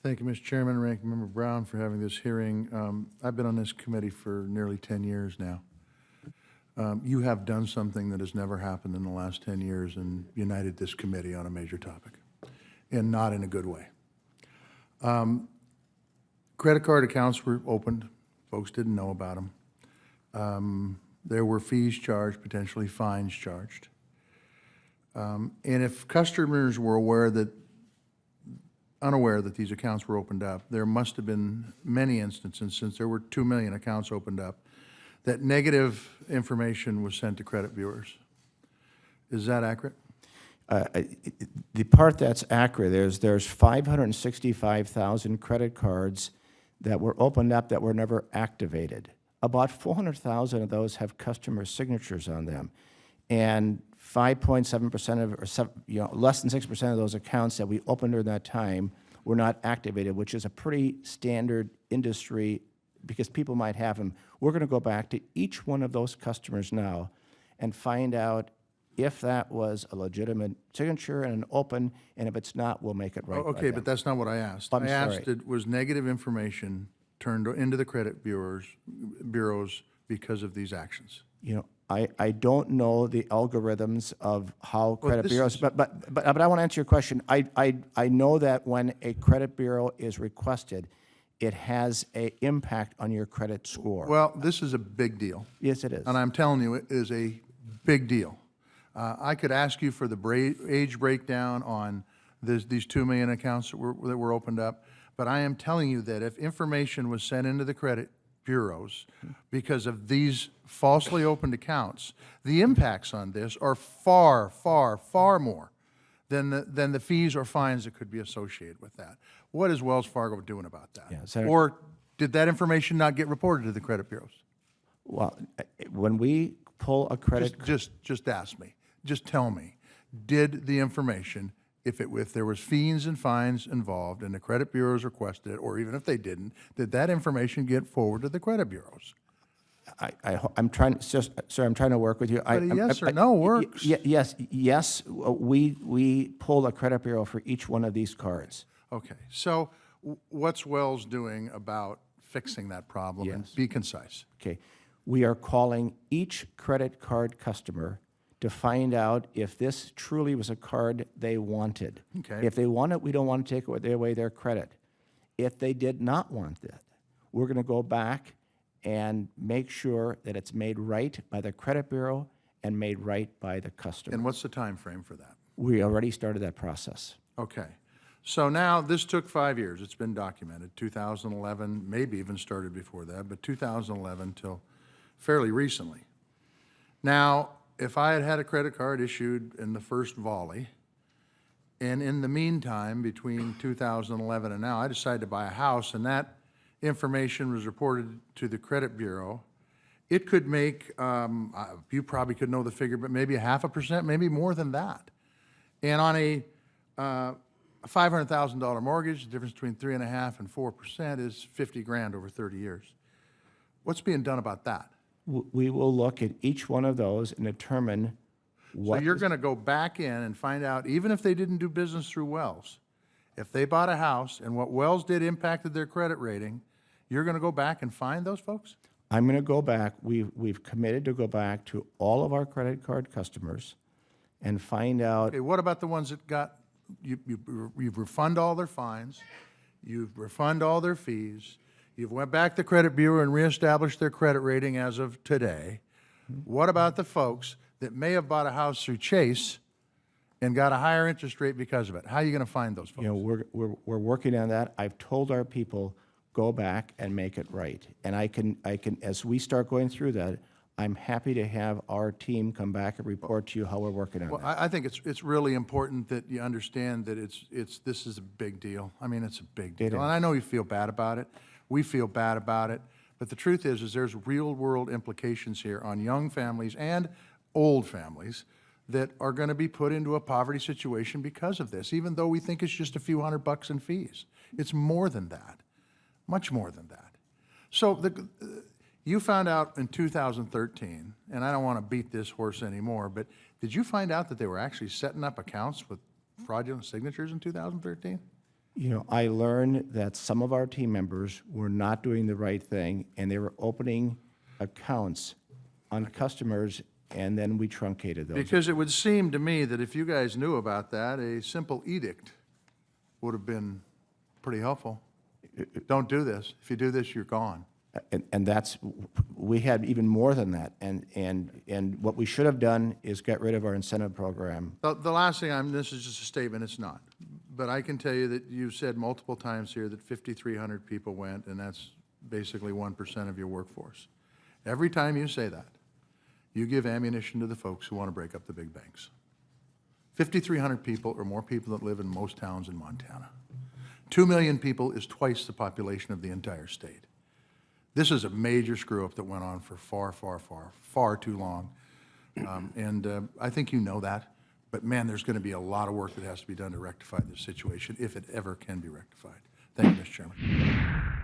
Thank you, Mr. Chairman, Ranking Member Brown, for having this hearing. I've been on this committee for nearly 10 years now. You have done something that has never happened in the last 10 years and united this committee on a major topic, and not in a good way. Credit card accounts were opened. Folks didn't know about them. There were fees charged, potentially fines charged. And if customers were unaware that these accounts were opened up, there must have been many instances, since there were 2 million accounts opened up, that negative information was sent to credit bureaus. Is that accurate? The part that's accurate is there's 565,000 credit cards that were opened up that were never activated. About 400,000 of those have customer signatures on them, and 5.7% of, or less than 6% of those accounts that we opened during that time were not activated, which is a pretty standard industry because people might have them. We're going to go back to each one of those customers now and find out if that was a legitimate signature and an open, and if it's not, we'll make it right. Okay, but that's not what I asked. I'm I sorry. asked, was negative information turned into the credit bureaus because of these actions? You know, I don't know the algorithms of how credit bureaus, but I want to answer your question. I know that when a credit bureau is requested, it has an impact on your credit score. Well, this is a big deal. Yes, it is. And I'm telling you, it is a big deal. I could ask you for the age breakdown on these 2 million accounts that were opened up, but I am telling you that if information was sent into the credit bureaus because of these falsely opened accounts, the impacts on this are far, far, far more than the fees or fines that could be associated with that. What is Wells Fargo doing about that? Yeah, Senator, or did that information not get reported to the credit bureaus? well, when we pull a credit, Just ask me. Just tell me. Did the information, if there was fees and fines involved and the credit bureaus requested it, or even if they didn't, did that information get forwarded to the credit bureaus? I'm trying, sir, I'm trying to work with you. But a yes or no works. Yes. We pull a credit bureau for each one of these cards. Okay. So what's Wells doing about fixing that problem? Yes. And be concise. Okay. We are calling each credit card customer to find out if this truly was a card they wanted. Okay. If they want it, we don't want to take away their credit. If they did not want it, we're going to go back and make sure that it's made right by the credit bureau and made right by the customer. And what's the time frame for that? We already started that process. Okay. So now this took 5 years. It's been documented. 2011, maybe even started before that, but 2011 till fairly recently. Now, if I had had a credit card issued in the first volley, and in the meantime, between 2011 and now, I decided to buy a house, and that information was reported to the credit bureau, it could make, you probably could know the figure, but maybe 0.5%, maybe more than that. And on a $500,000 mortgage, the difference between 3.5% and 4% is 50 grand over 30 years. What's being done about that? We will look at each one of those and determine what. So you're going to go back in and find out, even if they didn't do business through Wells, if they bought a house and what Wells did impacted their credit rating, you're going to go back and find those folks? I'm going to go back. We've committed to go back to all of our credit card customers and find out. Okay, what about the ones that got, you've refunded all their fines, you've refunded all their fees, you've went back to credit bureau and reestablished their credit rating as of today. What about the folks that may have bought a house through Chase and got a higher interest rate because of it? How are you going to find those folks? You know, we're working on that. I've told our people, go back and make it right. And I can, as we start going through that, I'm happy to have our team come back and report to you how we're working on Well, that. I think it's really important that you understand that this is a big deal. I mean, it's a big deal. It is. And I know you feel bad about it. We feel bad about it. But the truth is there's real-world implications here on young families and old families that are going to be put into a poverty situation because of this, even though we think it's just a few $100 in fees. It's more than that, much more than that. So you found out in 2013, and I don't want to beat this horse anymore, but did you find out that they were actually setting up accounts with fraudulent signatures in 2013? You know, I learned that some of our team members were not doing the right thing, and they were opening accounts on customers, and then we truncated those. Because it would seem to me that if you guys knew about that, a simple edict would have been pretty helpful. Don't do this. If you do this, you're gone. And that's, we had even more than that. And what we should have done is get rid of our incentive program. The last thing this is just a statement, it's not. But I can tell you that you've said multiple times here that 5,300 people went, and that's basically 1% of your workforce. Every time you say that, you give ammunition to the folks who want to break up the big banks. 5,300 people or more people that live in most towns in Montana. 2 million people is twice the population of the entire state. This is a major screw-up that went on for far too long. I think you know that. But man, there's going to be a lot of work that has to be done to rectify this situation, if it ever can be rectified. Thank you, Mr. Chairman.